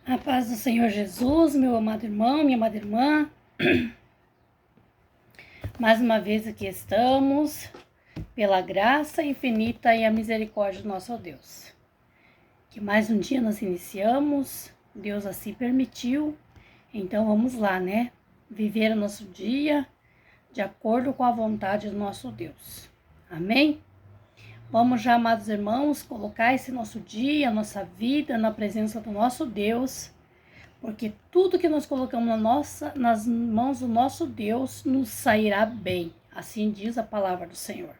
A paz do Senhor Jesus, meu amado irmão, minha amada irmã. Mais uma vez aqui estamos, pela graça infinita e a misericórdia do nosso Deus. Que mais um dia nós iniciamos, Deus assim permitiu, então vamos lá, né? Viver o nosso dia de acordo com a vontade do nosso Deus. Amém? Vamos já, amados irmãos, colocar esse nosso dia, nossa vida na presença do nosso Deus, porque tudo que nós colocamos nas mãos do nosso Deus nos sairá bem. Assim diz a palavra do Senhor.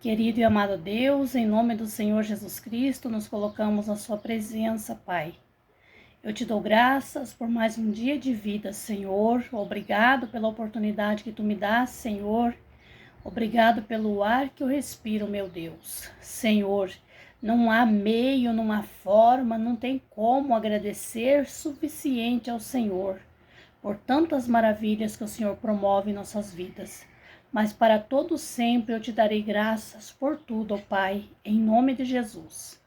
Querido e amado Deus, em nome do Senhor Jesus Cristo, nos colocamos na sua presença, Pai. Eu te dou graças por mais um dia de vida, Senhor. Obrigado pela oportunidade que tu me dás, Senhor. Obrigado pelo ar que eu respiro, meu Deus. Senhor, não há meio, não há forma, não tem como agradecer suficiente ao Senhor por tantas maravilhas que o Senhor promove em nossas vidas. Mas para todo sempre eu te darei graças por tudo, ó Pai, em nome de Jesus.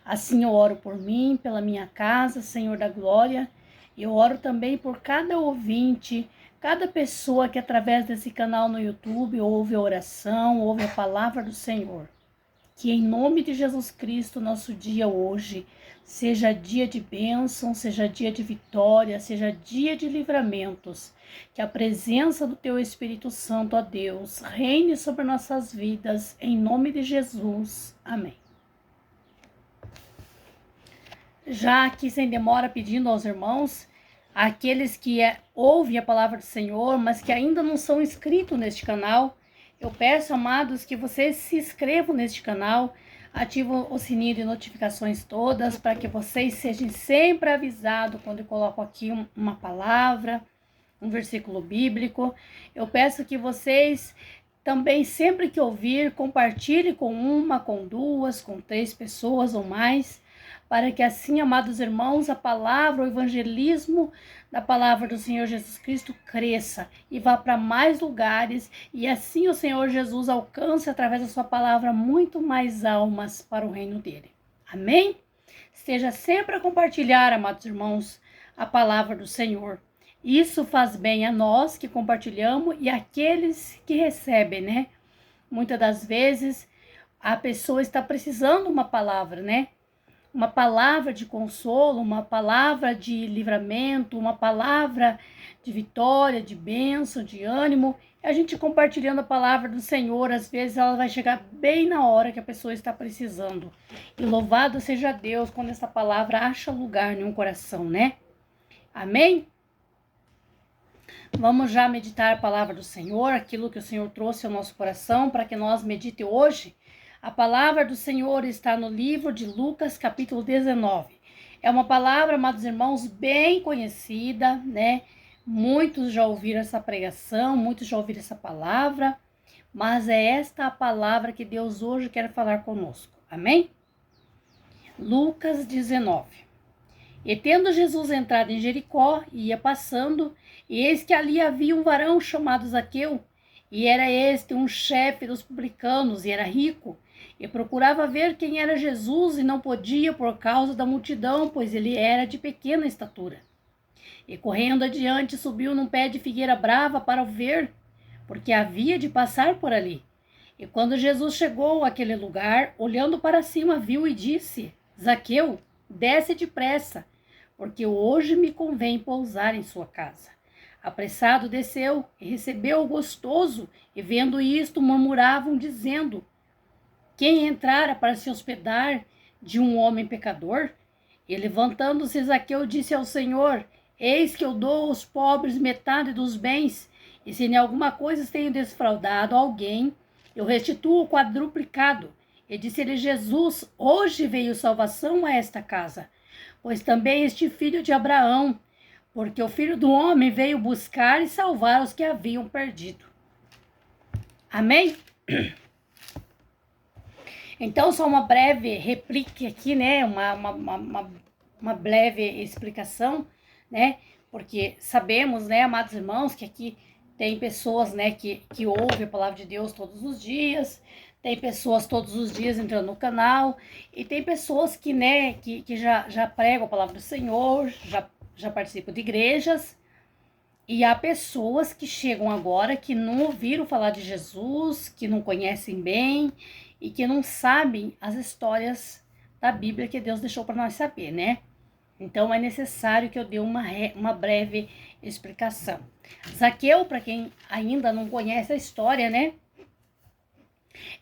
Assim eu oro por mim, pela minha casa, Senhor da glória. Eu oro também por cada ouvinte, cada pessoa que através desse canal no YouTube ouve a oração, ouve a palavra do Senhor. Que em nome de Jesus Cristo, nosso dia hoje, seja dia de bênção, seja dia de vitória, seja dia de livramentos. Que a presença do Teu Espírito Santo, ó Deus, reine sobre nossas vidas, em nome de Jesus. Amém. Já aqui sem demora pedindo aos irmãos, aqueles que ouvem a palavra do Senhor, mas que ainda não são inscritos neste canal, eu peço, amados, que vocês se inscrevam neste canal, ativem o sininho de notificações todas, para que vocês sejam sempre avisados quando eu coloco aqui uma palavra, um versículo bíblico. Eu peço que vocês também, sempre que ouvir, compartilhem com uma, com duas, com 3 pessoas ou mais, para que assim, amados irmãos, a palavra, o evangelismo da palavra do Senhor Jesus Cristo cresça e vá para mais lugares, e assim o Senhor Jesus alcance, através da sua palavra, muito mais almas para o reino dele. Amém? Esteja sempre a compartilhar, amados irmãos, a palavra do Senhor. Isso faz bem a nós que compartilhamos e àqueles que recebem, né? Muitas das vezes a pessoa está precisando de uma palavra, né? Uma palavra de consolo, uma palavra de livramento, uma palavra de vitória, de bênção, de ânimo. E a gente compartilhando a palavra do Senhor, às vezes ela vai chegar bem na hora que a pessoa está precisando. E louvado seja Deus quando essa palavra acha lugar em um coração, né? Amém? Vamos já meditar a palavra do Senhor, aquilo que o Senhor trouxe ao nosso coração, para que nós medite hoje. A palavra do Senhor está no livro de Lucas, capítulo 19. É uma palavra, amados irmãos, bem conhecida, né? Muitos já ouviram essa pregação, muitos já ouviram essa palavra, mas é esta a palavra que Deus hoje quer falar conosco. Amém? Lucas 19. E tendo Jesus entrado em Jericó, ia passando, e eis que ali havia um varão chamado Zaqueu, e era este um chefe dos publicanos, e era rico, e procurava ver quem era Jesus, e não podia por causa da multidão, pois ele era de pequena estatura. E correndo adiante, subiu num pé de figueira brava para o ver, porque havia de passar por ali. E quando Jesus chegou àquele lugar, olhando para cima, viu e disse: Zaqueu, desce depressa, porque hoje me convém pousar em sua casa. Apressado desceu e recebeu-o gostoso, e vendo isto murmuravam, dizendo: quem entrara para se hospedar de um homem pecador? E levantando-se Zaqueu disse ao Senhor: eis que eu dou aos pobres metade dos bens, e se em alguma coisa tenho desfraudado alguém, eu restituo quadruplicado. E disse-lhe Jesus: hoje veio salvação a esta casa, pois também este filho de Abraão, porque o Filho do Homem veio buscar e salvar os que haviam perdido. Amém? Então, só uma breve réplica aqui, né? Uma breve explicação, né? Porque sabemos, né, amados irmãos, que aqui tem pessoas, né, que ouvem a palavra de Deus todos os dias, Tem pessoas todos os dias entrando no canal. E tem pessoas que, né, que já pregam a palavra do Senhor, já participam de igrejas. E há pessoas que chegam agora que não ouviram falar de Jesus, que não conhecem bem e que não sabem as histórias da Bíblia que Deus deixou para nós saber, né? Então é necessário que eu dê uma breve explicação. Zaqueu, para quem ainda não conhece a história, né?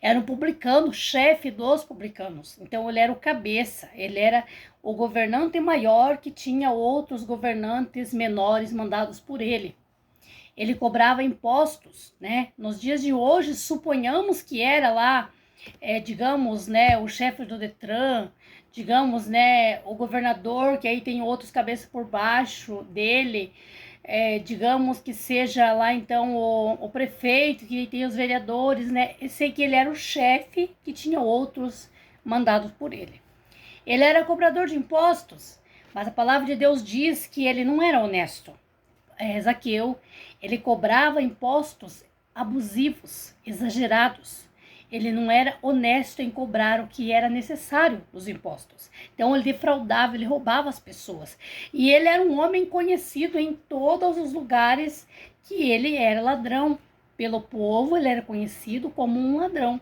Era um publicano, chefe dos publicanos. Então ele era o cabeça, ele era o governante maior que tinha outros governantes menores mandados por ele. Ele cobrava impostos, né? Nos dias de hoje, suponhamos que era lá, digamos, né, o chefe do Detran, digamos, né, o governador, que aí tem outros cabeças por baixo dele, digamos que seja lá então o prefeito, que tem os vereadores, né? Eu sei que ele era o chefe, que tinha outros mandados por ele. Ele era cobrador de impostos, mas a palavra de Deus diz que ele não era honesto. Zaqueu, ele cobrava impostos abusivos, exagerados. Ele não era honesto em cobrar o que era necessário dos impostos. Então ele defraudava, ele roubava as pessoas. E ele era um homem conhecido em todos os lugares que ele era ladrão. Pelo povo ele era conhecido como um ladrão,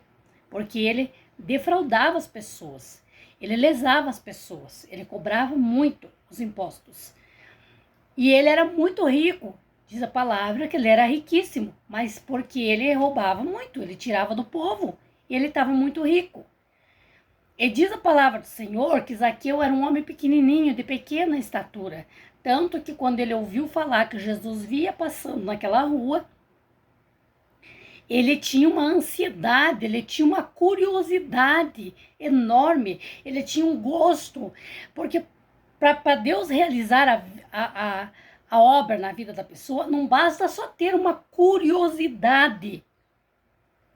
porque ele defraudava as pessoas. Ele lesava as pessoas, ele cobrava muito os impostos. E ele era muito rico, diz a palavra que ele era riquíssimo, mas porque ele roubava muito, ele tirava do povo, e ele estava muito rico. E diz a palavra do Senhor que Zaqueu era um homem pequenininho, de pequena estatura, tanto que quando ele ouviu falar que Jesus via passando naquela rua, ele tinha uma ansiedade, ele tinha uma curiosidade enorme, ele tinha um gosto, porque para Deus realizar a obra na vida da pessoa, não basta só ter uma curiosidade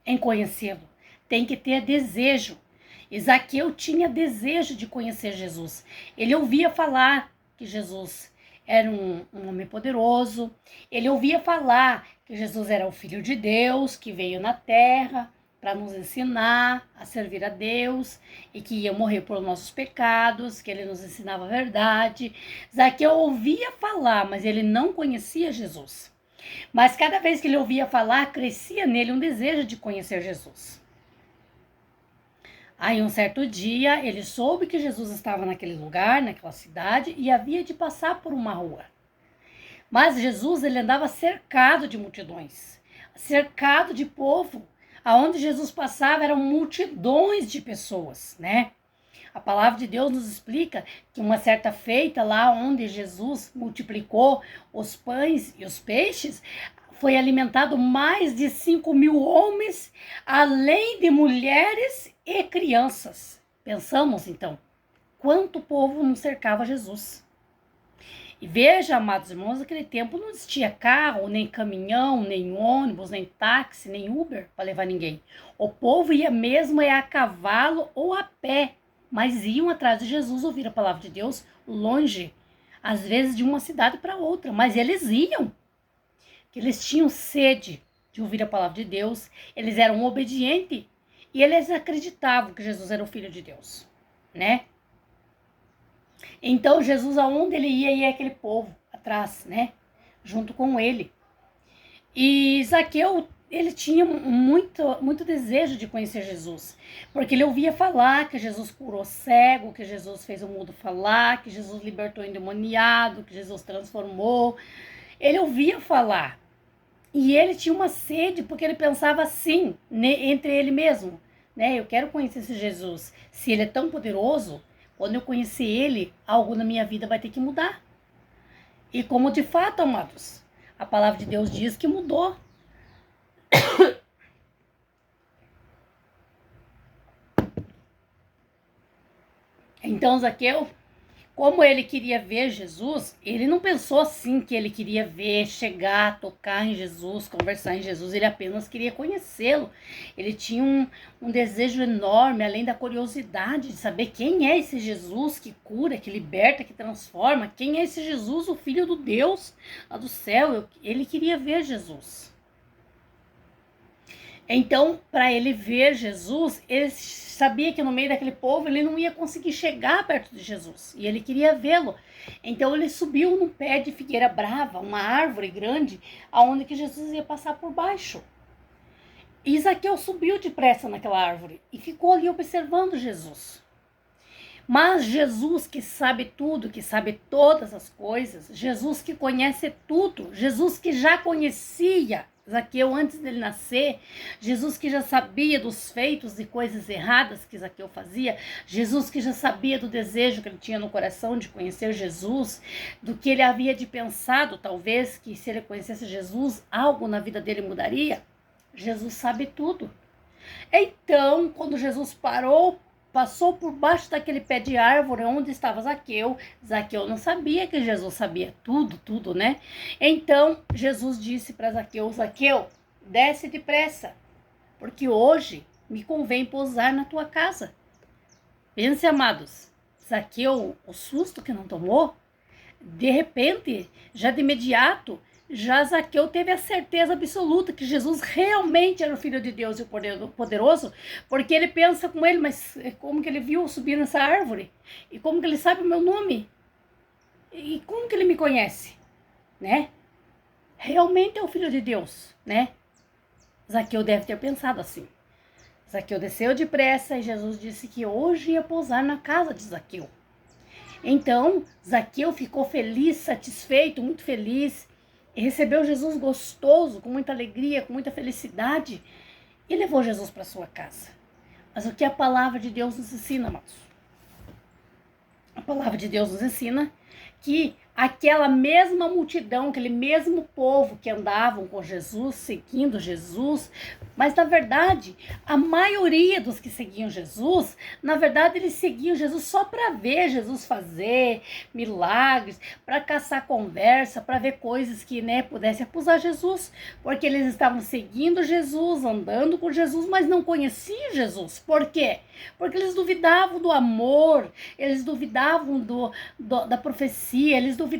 em conhecê-lo, tem que ter desejo. Zaqueu tinha desejo de conhecer Jesus. Ele ouvia falar que Jesus era um homem poderoso, ele ouvia falar que Jesus era o Filho de Deus, que veio na terra para nos ensinar a servir a Deus e que ia morrer por nossos pecados, que ele nos ensinava a verdade. Zaqueu ouvia falar, mas ele não conhecia Jesus. Mas cada vez que ele ouvia falar, crescia nele um desejo de conhecer Jesus. Aí um certo dia, ele soube que Jesus estava naquele lugar, naquela cidade, e havia de passar por uma rua. Mas Jesus, ele andava cercado de multidões, cercado de povo. Aonde Jesus passava eram multidões de pessoas, né? A palavra de Deus nos explica que uma certa feita, lá onde Jesus multiplicou os pães e os peixes, foi alimentado mais de 5.000 homens, além de mulheres e crianças. Pensamos, então, quanto povo não cercava Jesus. E veja, amados irmãos, naquele tempo não existia carro, nem caminhão, nem ônibus, nem táxi, nem Uber para levar ninguém. O povo ia mesmo a cavalo ou a pé, mas iam atrás de Jesus ouvir a palavra de Deus longe, às vezes de uma cidade para outra, mas eles iam, que eles tinham sede de ouvir a palavra de Deus, eles eram obedientes e eles acreditavam que Jesus era o Filho de Deus, né? Então Jesus, aonde ele ia aquele povo atrás, né? Junto com ele. E Zaqueu, ele tinha muito desejo de conhecer Jesus, porque ele ouvia falar que Jesus curou cego, que Jesus fez o mudo falar, que Jesus libertou o endemoniado, que Jesus transformou. Ele ouvia falar. E ele tinha uma sede, porque ele pensava assim, entre ele mesmo, né? Eu quero conhecer esse Jesus. Se ele é tão poderoso, quando eu conhecer ele, algo na minha vida vai ter que mudar. E como de fato, amados, a palavra de Deus diz que mudou. Então Zaqueu, como ele queria ver Jesus, ele não pensou assim que ele queria ver, chegar, tocar em Jesus, conversar em Jesus, ele apenas queria conhecê-lo. Ele tinha um desejo enorme, além da curiosidade de saber quem é esse Jesus que cura, que liberta, que transforma, quem é esse Jesus, o Filho do Deus lá do céu. Ele queria ver Jesus. Então, para ele ver Jesus, ele sabia que no meio daquele povo ele não ia conseguir chegar perto de Jesus. E ele queria vê-lo. Então ele subiu num pé de figueira brava, uma árvore grande, aonde que Jesus ia passar por baixo. E Zaqueu subiu depressa naquela árvore e ficou ali observando Jesus. Mas Jesus que sabe tudo, que sabe todas as coisas, Jesus que conhece tudo, Jesus que já conhecia Zaqueu antes dele nascer, Jesus que já sabia dos feitos e coisas erradas que Zaqueu fazia, Jesus que já sabia do desejo que ele tinha no coração de conhecer Jesus, do que ele havia de pensado, talvez, que se ele conhecesse Jesus, algo na vida dele mudaria. Jesus sabe tudo. Então, quando Jesus passou por baixo daquele pé de árvore onde estava Zaqueu. Zaqueu não sabia que Jesus sabia tudo, né? Então, Jesus disse para Zaqueu: Zaqueu, desce depressa, porque hoje me convém pousar na tua casa. Pense, amados, Zaqueu, o susto que não tomou, de repente, já de imediato, já Zaqueu teve a certeza absoluta que Jesus realmente era o Filho de Deus e o poderoso, porque ele pensa com ele, mas como que ele viu subir nessa árvore? E como que ele sabe o meu nome? E como que ele me conhece? Né? Realmente é o Filho de Deus, né? Zaqueu deve ter pensado assim. Zaqueu desceu depressa e Jesus disse que hoje ia pousar na casa de Zaqueu. Então, Zaqueu ficou feliz, satisfeito, muito feliz, e recebeu Jesus gostoso, com muita alegria, com muita felicidade, e levou Jesus para sua casa. Mas o que a palavra de Deus nos ensina, amados? A palavra de Deus nos ensina que aquela mesma multidão, aquele mesmo povo que andavam com Jesus, seguindo Jesus, mas na verdade, a maioria dos que seguiam Jesus, na verdade eles seguiam Jesus só para ver Jesus fazer milagres, para caçar conversa, para ver coisas que, né, pudessem acusar Jesus, porque eles estavam seguindo Jesus, andando com Jesus, mas não conheciam Jesus. Por quê? Porque eles duvidavam do amor, eles duvidavam da profecia, eles duvidavam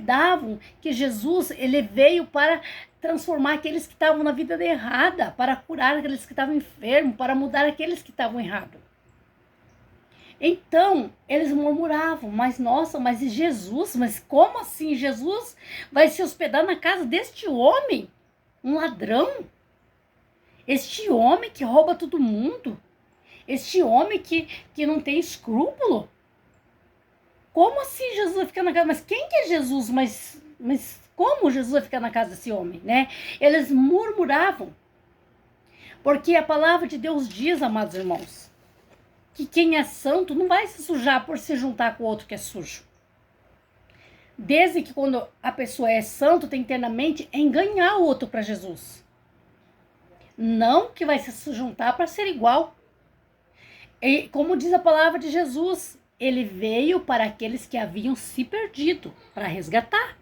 que Jesus ele veio para transformar aqueles que estavam na vida errada, para curar aqueles que estavam enfermos, para mudar aqueles que estavam errados. Então, eles murmuravam, mas nossa, mas e Jesus? Mas como assim Jesus vai se hospedar na casa deste homem? Um ladrão? Este homem que rouba todo mundo? Este homem que não tem escrúpulo? Como assim Jesus vai ficar na casa? Mas quem que é Jesus? Mas como Jesus vai ficar na casa desse homem, né? Eles murmuravam. Porque a palavra de Deus diz, amados irmãos, que quem é santo não vai se sujar por se juntar com o outro que é sujo. Desde que quando a pessoa é santo, tem internamente enganar o outro para Jesus. Não que vai se juntar para ser igual. E como diz a palavra de Jesus, ele veio para aqueles que haviam se perdido, para resgatar.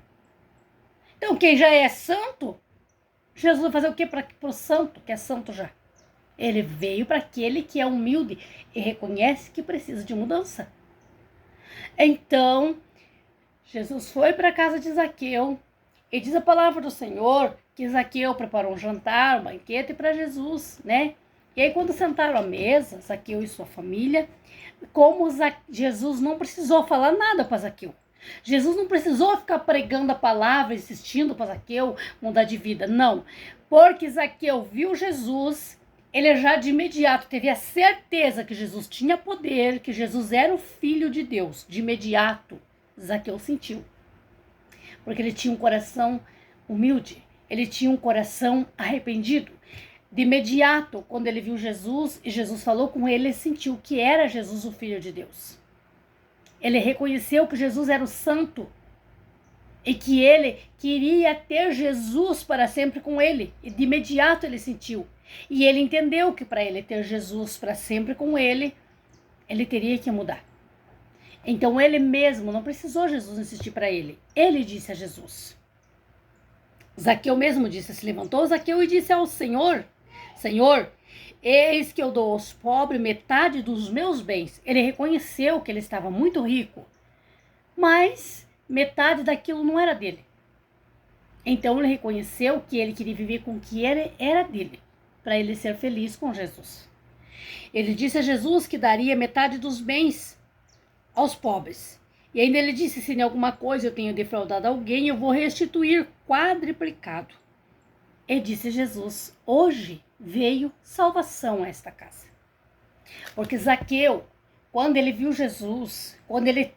Então, quem já é santo, Jesus vai fazer o quê para o santo, que é santo já? Ele veio para aquele que é humilde e reconhece que precisa de mudança. Então, Jesus foi para a casa de Zaqueu e diz a palavra do Senhor que Zaqueu preparou um jantar, um banquete para Jesus, né? E aí, quando sentaram à mesa, Zaqueu e sua família, como Jesus não precisou falar nada para Zaqueu. Jesus não precisou ficar pregando a palavra, insistindo para Zaqueu mudar de vida, não. Porque Zaqueu viu Jesus, ele já de imediato teve a certeza que Jesus tinha poder, que Jesus era o Filho de Deus. De imediato, Zaqueu sentiu. Porque ele tinha um coração humilde, ele tinha um coração arrependido. De imediato, quando ele viu Jesus e Jesus falou com ele, ele sentiu que era Jesus o Filho de Deus. Ele reconheceu que Jesus era o santo e que ele queria ter Jesus para sempre com ele. E de imediato ele sentiu. E ele entendeu que para ele ter Jesus para sempre com ele, ele teria que mudar. Então ele mesmo não precisou Jesus insistir para ele. Ele disse a Jesus. Zaqueu mesmo disse, se levantou Zaqueu e disse ao Senhor, Senhor, eis que eu dou aos pobres metade dos meus bens. Ele reconheceu que ele estava muito rico, mas metade daquilo não era dele. Então ele reconheceu que ele queria viver com o que era dele. para ele ser feliz com Jesus. Ele disse a Jesus que daria metade dos bens aos pobres. E ainda ele disse, se em alguma coisa eu tenho defraudado alguém, eu vou restituir quadriplicado. E disse Jesus, hoje veio salvação a esta casa. Porque Zaqueu, quando ele viu Jesus, quando ele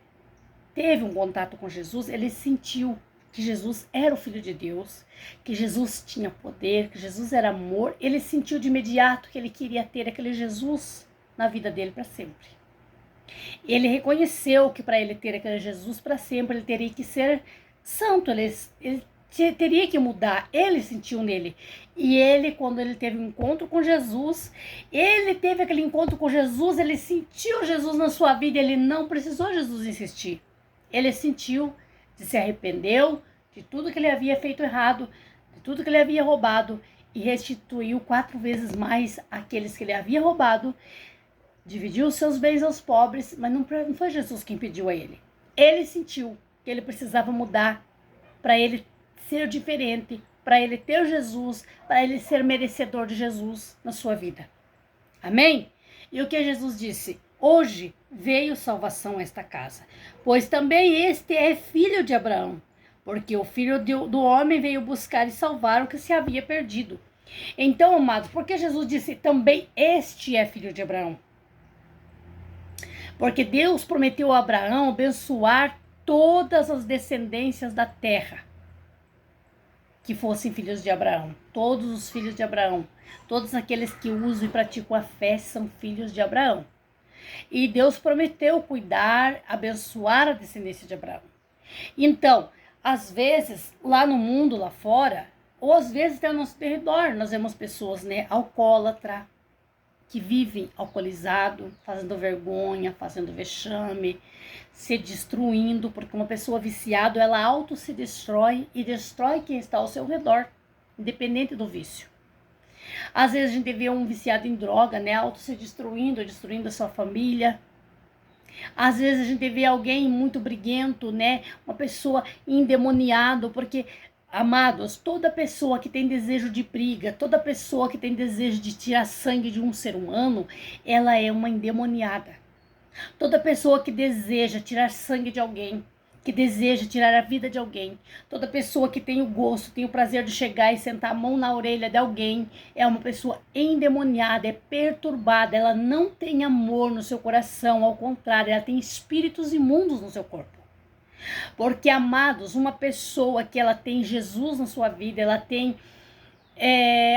teve um contato com Jesus, ele sentiu que Jesus era o Filho de Deus, que Jesus tinha poder, que Jesus era amor. Ele sentiu de imediato que ele queria ter aquele Jesus na vida dele para sempre. Ele reconheceu que para ele ter aquele Jesus para sempre, ele teria que ser santo, ele teria que mudar. Ele sentiu nele. E ele, quando ele teve um encontro com Jesus, ele teve aquele encontro com Jesus, ele sentiu Jesus na sua vida, ele não precisou Jesus insistir. Ele sentiu, se arrependeu de tudo que ele havia feito errado, de tudo que ele havia roubado, e restituiu 4 vezes mais aqueles que ele havia roubado, dividiu os seus bens aos pobres, mas não foi Jesus quem pediu a ele. Ele sentiu que ele precisava mudar para ele ser diferente, para ele ter Jesus, para ele ser merecedor de Jesus na sua vida. Amém? E o que Jesus disse? Hoje veio salvação a esta casa, pois também este é filho de Abraão, porque o filho do homem veio buscar e salvar o que se havia perdido. Então, amados, por que Jesus disse também este é filho de Abraão? Porque Deus prometeu a Abraão abençoar todas as descendências da terra que fossem filhos de Abraão. Todos os filhos de Abraão, todos aqueles que usam e praticam a fé são filhos de Abraão. E Deus prometeu cuidar, abençoar a descendência de Abraão. Então, às vezes, lá no mundo, lá fora, ou às vezes até ao nosso redor, nós vemos pessoas, alcoólatra, que vivem alcoolizado, fazendo vergonha, fazendo vexame, se destruindo, porque uma pessoa viciada, ela auto se destrói e destrói quem está ao seu redor, independente do vício. Às vezes a gente vê um viciado em droga, auto se destruindo, destruindo a sua família. Às vezes a gente vê alguém muito briguento, uma pessoa endemoniada, porque, amados, toda pessoa que tem desejo de briga, toda pessoa que tem desejo de tirar sangue de um ser humano, ela é uma endemoniada. Toda pessoa que deseja tirar sangue de alguém, que deseja tirar a vida de alguém, toda pessoa que tem o gosto, tem o prazer de chegar e sentar a mão na orelha de alguém, é uma pessoa endemoniada, é perturbada, ela não tem amor no seu coração, ao contrário, ela tem espíritos imundos no seu corpo. Porque, amados, uma pessoa que ela tem Jesus na sua vida, ela tem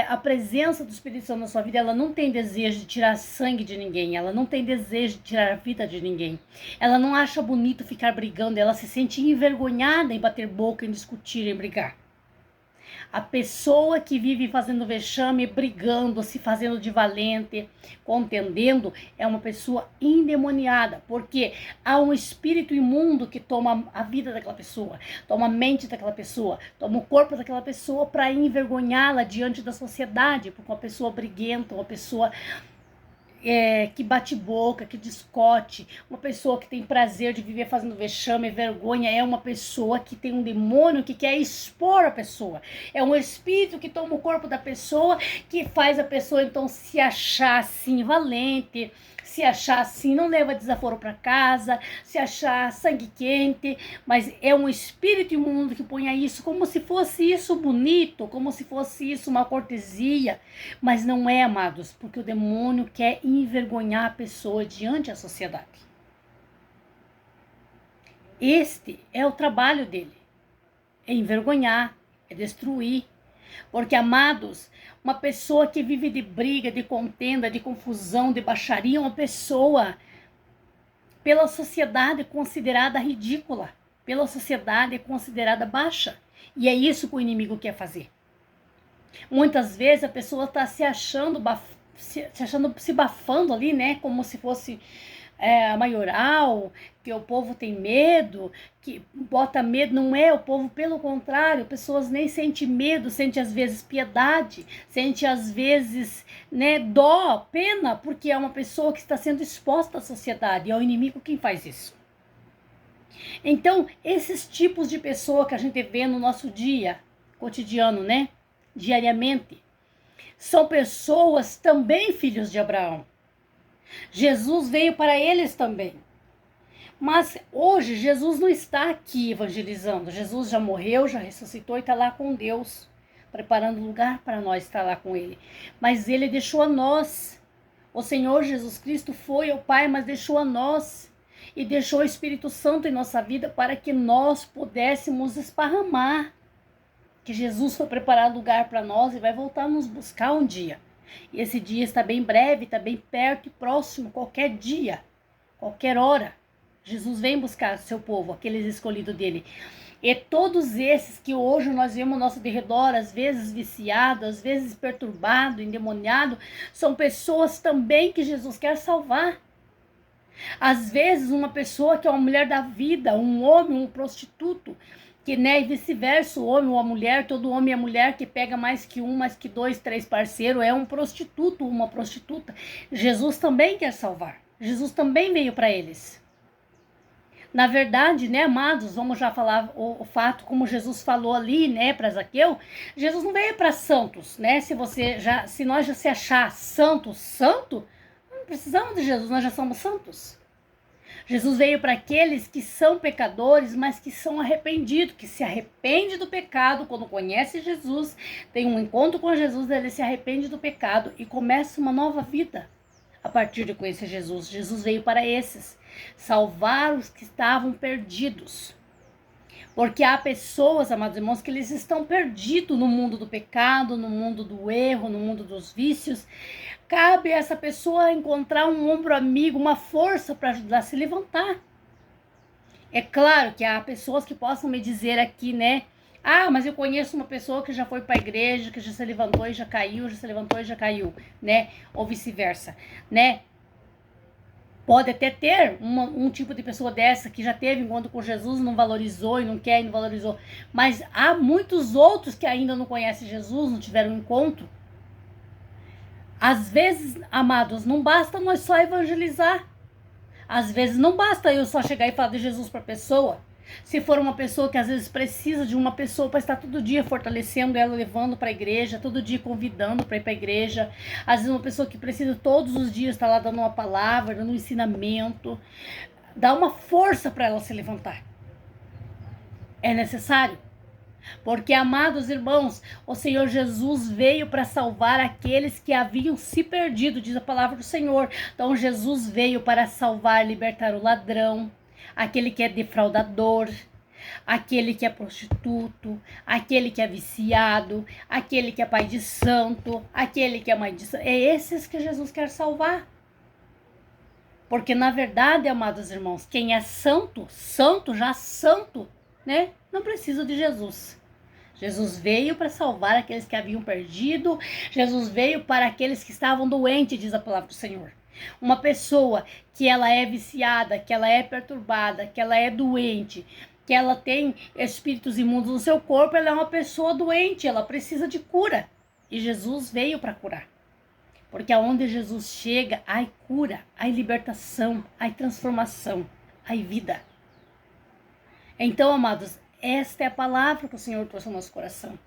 a presença do Espírito Santo na sua vida, ela não tem desejo de tirar sangue de ninguém, ela não tem desejo de tirar a vida de ninguém, ela não acha bonito ficar brigando, ela se sente envergonhada em bater boca, em discutir, em brigar. A pessoa que vive fazendo vexame, brigando, se fazendo de valente, contendendo, é uma pessoa endemoniada, porque há um espírito imundo que toma a vida daquela pessoa, toma a mente daquela pessoa, toma o corpo daquela pessoa para envergonhá-la diante da sociedade, porque uma pessoa briguenta, uma pessoa que bate boca, que discute, uma pessoa que tem prazer de viver fazendo vexame, vergonha, é uma pessoa que tem um demônio que quer expor a pessoa. É um espírito que toma o corpo da pessoa, que faz a pessoa então se achar assim valente, se achar assim, não leva desaforo para casa, se achar sangue quente, mas é um espírito imundo que põe isso como se fosse isso bonito, como se fosse isso uma cortesia, mas não é, amados, porque o demônio quer envergonhar a pessoa diante da sociedade. Este é o trabalho dele, é envergonhar, é destruir. Porque, amados, uma pessoa que vive de briga, de contenda, de confusão, de baixaria, uma pessoa pela sociedade considerada ridícula, pela sociedade considerada baixa. E é isso que o inimigo quer fazer. Muitas vezes a pessoa está se bafando ali, como se fosse a maioral, que o povo tem medo, que bota medo. Não é o povo, pelo contrário, pessoas nem sentem medo, sentem às vezes piedade, sentem às vezes dó, pena, porque é uma pessoa que está sendo exposta à sociedade, é o inimigo quem faz isso. Então, esses tipos de pessoa que a gente vê no nosso dia cotidiano, diariamente, São pessoas também filhos de Abraão. Jesus veio para eles também. Mas hoje Jesus não está aqui evangelizando. Jesus já morreu, já ressuscitou e está lá com Deus, preparando lugar para nós estar lá com Ele. Mas Ele deixou a nós. O Senhor Jesus Cristo foi ao Pai, mas deixou a nós. E deixou o Espírito Santo em nossa vida para que nós pudéssemos esparramar. Que Jesus foi preparar lugar para nós e vai voltar a nos buscar um dia. E esse dia está bem breve, está bem perto e próximo, qualquer dia, qualquer hora. Jesus vem buscar seu povo, aqueles escolhidos dele. E todos esses que hoje nós vemos ao nosso derredor, às vezes viciado, às vezes perturbado, endemoniado, são pessoas também que Jesus quer salvar. Às vezes uma pessoa que é uma mulher da vida, um homem, um prostituto, que, né, e vice-versa, o homem ou a mulher, todo homem e a mulher que pega mais que um, mais que dois, três parceiros, é um prostituto, uma prostituta. Jesus também quer salvar. Jesus também veio para eles. Na verdade, né, amados, vamos já falar o fato, como Jesus falou ali, né, para Zaqueu, Jesus não veio para santos, né, se nós já se achar santo, não precisamos de Jesus, nós já somos santos. Jesus veio para aqueles que são pecadores, mas que são arrependidos, que se arrepende do pecado, quando conhece Jesus, tem um encontro com Jesus, ele se arrepende do pecado e começa uma nova vida a partir de conhecer Jesus. Jesus veio para esses, salvar os que estavam perdidos. Porque há pessoas, amados irmãos, que eles estão perdidos no mundo do pecado, no mundo do erro, no mundo dos vícios. Cabe a essa pessoa encontrar um ombro amigo, uma força para ajudar a se levantar. É claro que há pessoas que possam me dizer aqui, né? Ah, mas eu conheço uma pessoa que já foi para a igreja, que já se levantou e já caiu, já se levantou e já caiu, né? Ou vice-versa, né? Pode até ter um tipo de pessoa dessa que já teve encontro com Jesus, não valorizou e não quer e não valorizou. Mas há muitos outros que ainda não conhecem Jesus, não tiveram encontro. Às vezes, amados, não basta nós só evangelizar. Às vezes não basta eu só chegar e falar de Jesus para a pessoa. Se for uma pessoa que às vezes precisa de uma pessoa para estar todo dia fortalecendo ela, levando para a igreja, todo dia convidando para ir para a igreja. Às vezes uma pessoa que precisa todos os dias estar lá dando uma palavra, dando um ensinamento. Dá uma força para ela se levantar. É necessário. Porque, amados irmãos, o Senhor Jesus veio para salvar aqueles que haviam se perdido, diz a palavra do Senhor. Então Jesus veio para salvar, libertar o ladrão, aquele que é defraudador, aquele que é prostituto, aquele que é viciado, aquele que é pai de santo, aquele que é mãe de santo. É esses que Jesus quer salvar. Porque na verdade, amados irmãos, quem é santo, já santo, né? Não precisa de Jesus. Jesus veio para salvar aqueles que haviam perdido. Jesus veio para aqueles que estavam doentes, diz a palavra do Senhor. Uma pessoa que ela é viciada, que ela é perturbada, que ela é doente, que ela tem espíritos imundos no seu corpo, ela é uma pessoa doente, ela precisa de cura. E Jesus veio para curar. Porque aonde Jesus chega, há cura, há libertação, há transformação, há vida. Então, amados, esta é a palavra que o Senhor trouxe ao nosso coração.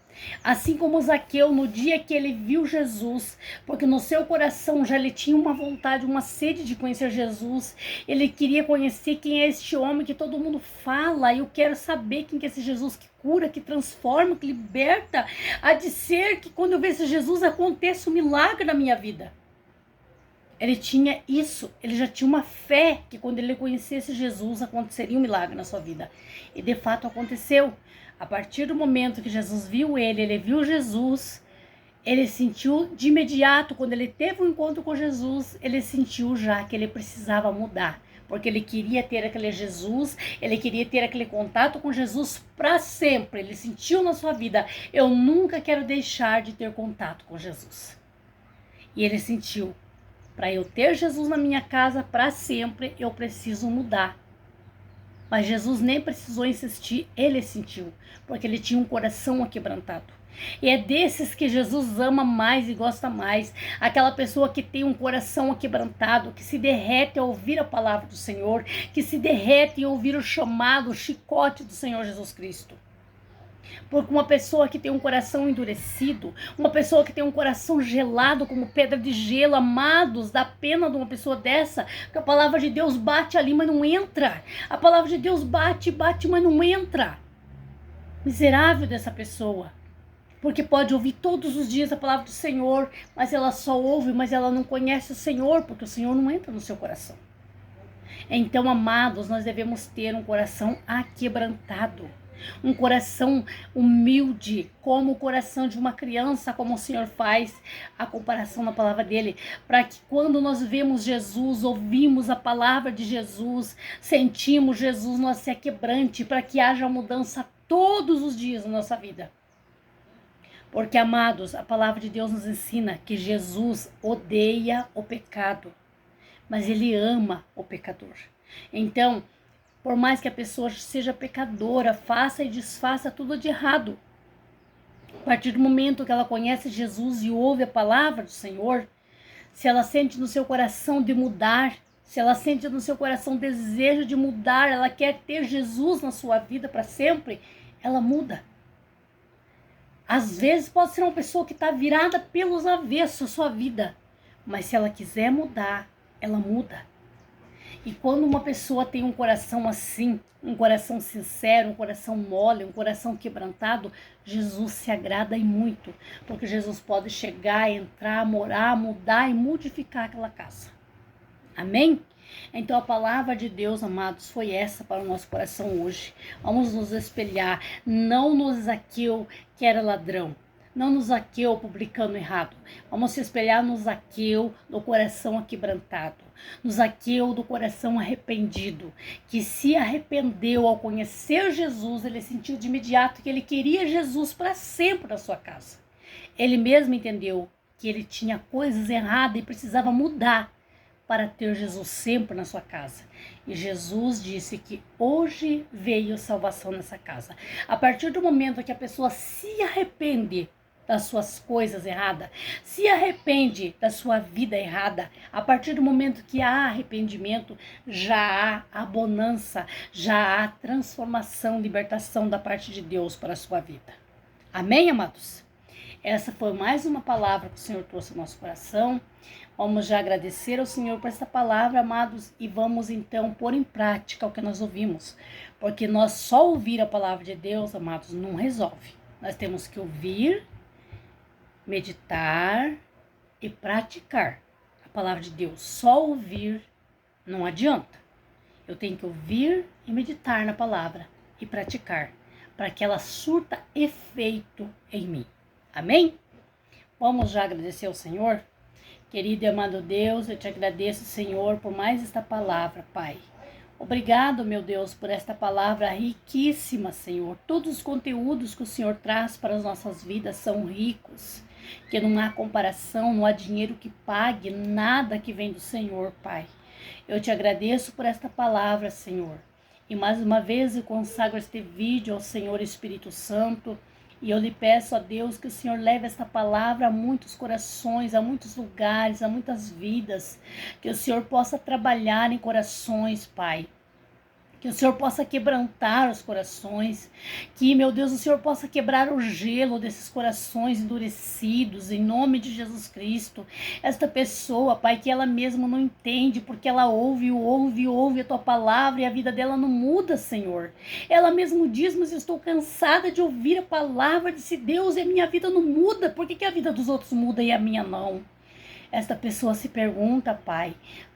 Assim como Zaqueu, no dia que ele viu Jesus, porque no seu coração já ele tinha uma vontade, uma sede de conhecer Jesus, ele queria conhecer quem é este homem que todo mundo fala, eu quero saber quem é esse Jesus que cura, que transforma, que liberta, há de ser que quando eu ver esse Jesus aconteça um milagre na minha vida. Ele tinha isso, ele já tinha uma fé que quando ele conhecesse Jesus aconteceria um milagre na sua vida. E de fato aconteceu. A partir do momento que Jesus viu ele viu Jesus, ele sentiu de imediato, quando ele teve um encontro com Jesus, ele sentiu já que ele precisava mudar. Porque ele queria ter aquele Jesus, ele queria ter aquele contato com Jesus para sempre. Ele sentiu na sua vida, eu nunca quero deixar de ter contato com Jesus. E ele sentiu, para eu ter Jesus na minha casa para sempre, eu preciso mudar. Mas Jesus nem precisou insistir, ele sentiu, porque ele tinha um coração aquebrantado. E é desses que Jesus ama mais e gosta mais. Aquela pessoa que tem um coração aquebrantado, que se derrete ao ouvir a palavra do Senhor, que se derrete ao ouvir o chamado, o chicote do Senhor Jesus Cristo. Porque uma pessoa que tem um coração endurecido, uma pessoa que tem um coração gelado como pedra de gelo, amados, dá pena de uma pessoa dessa, que a palavra de Deus bate ali, mas não entra. A palavra de Deus bate, bate, mas não entra. Miserável dessa pessoa. Porque pode ouvir todos os dias a palavra do Senhor, mas ela só ouve, mas ela não conhece o Senhor, porque o Senhor não entra no seu coração. Então, amados, nós devemos ter um coração aquebrantado, um coração humilde, como o coração de uma criança, como o Senhor faz a comparação na palavra dele, para que quando nós vemos Jesus, ouvimos a palavra de Jesus, sentimos Jesus, nós se aquebrante, para que haja mudança todos os dias na nossa vida. Porque, amados, a palavra de Deus nos ensina que Jesus odeia o pecado, mas ele ama o pecador. Então, por mais que a pessoa seja pecadora, faça e desfaça tudo de errado. A partir do momento que ela conhece Jesus e ouve a palavra do Senhor, se ela sente no seu coração de mudar, se ela sente no seu coração desejo de mudar, ela quer ter Jesus na sua vida para sempre, ela muda. Às vezes pode ser uma pessoa que está virada pelos avessos a sua vida, mas se ela quiser mudar, ela muda. E quando uma pessoa tem um coração assim, um coração sincero, um coração mole, um coração quebrantado, Jesus se agrada e muito, porque Jesus pode chegar, entrar, morar, mudar e modificar aquela casa. Amém? Então a palavra de Deus, amados, foi essa para o nosso coração hoje. Vamos nos espelhar, não no Zaqueu que era ladrão, não no Zaqueu publicano errado. Vamos se espelhar no Zaqueu do coração aquebrantado, no Zaqueu do coração arrependido, que se arrependeu ao conhecer Jesus, ele sentiu de imediato que ele queria Jesus para sempre na sua casa. Ele mesmo entendeu que ele tinha coisas erradas e precisava mudar para ter Jesus sempre na sua casa. E Jesus disse que hoje veio salvação nessa casa. A partir do momento que a pessoa se arrepende das suas coisas erradas, se arrepende da sua vida errada, a partir do momento que há arrependimento, já há bonança, já há transformação, libertação da parte de Deus para a sua vida. Amém, amados? Essa foi mais uma palavra que o Senhor trouxe ao nosso coração. Vamos já agradecer ao Senhor por essa palavra, amados, e vamos então pôr em prática o que nós ouvimos. Porque nós só ouvir a palavra de Deus, amados, não resolve. Nós temos que ouvir, meditar e praticar a palavra de Deus. Só ouvir não adianta. Eu tenho que ouvir e meditar na palavra e praticar, para que ela surta efeito em mim. Amém? Vamos já agradecer ao Senhor? Querido e amado Deus, eu te agradeço, Senhor, por mais esta palavra, Pai. Obrigado, meu Deus, por esta palavra riquíssima, Senhor. Todos os conteúdos que o Senhor traz para as nossas vidas são ricos, que não há comparação, não há dinheiro que pague nada que vem do Senhor, Pai. Eu te agradeço por esta palavra, Senhor. E mais uma vez eu consagro este vídeo ao Senhor Espírito Santo. E eu lhe peço a Deus que o Senhor leve esta palavra a muitos corações, a muitos lugares, a muitas vidas. Que o Senhor possa trabalhar em corações, Pai. Que o Senhor possa quebrantar os corações. Que, meu Deus, o Senhor possa quebrar o gelo desses corações endurecidos, em nome de Jesus Cristo. Esta pessoa, Pai, que ela mesma não entende, porque ela ouve a Tua palavra e a vida dela não muda, Senhor. Ela mesmo diz, mas eu estou cansada de ouvir a palavra desse Deus e a minha vida não muda. Por que a vida dos outros muda e a minha não? Esta pessoa se pergunta, Pai.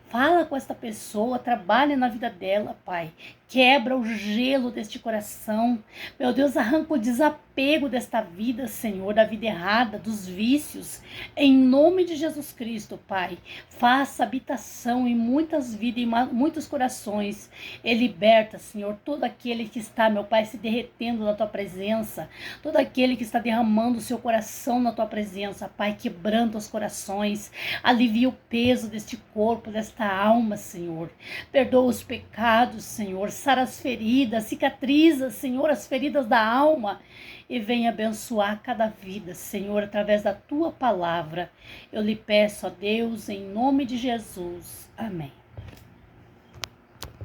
Fala com esta pessoa, trabalha na vida dela, Pai. Quebra o gelo deste coração. Meu Deus, arranca o desapego desta vida, Senhor, da vida errada, dos vícios. Em nome de Jesus Cristo, Pai. Faça habitação em muitas vidas, em muitos corações. E liberta, Senhor, todo aquele que está, meu Pai, se derretendo na Tua presença. Todo aquele que está derramando o seu coração na Tua presença, Pai. Quebrando os corações. Alivia o peso deste corpo, desta alma, Senhor. Perdoa os pecados, Senhor. Sara as feridas, cicatriza, Senhor, as feridas da alma. E venha abençoar cada vida, Senhor, através da Tua palavra. Eu lhe peço a Deus, em nome de Jesus. Amém.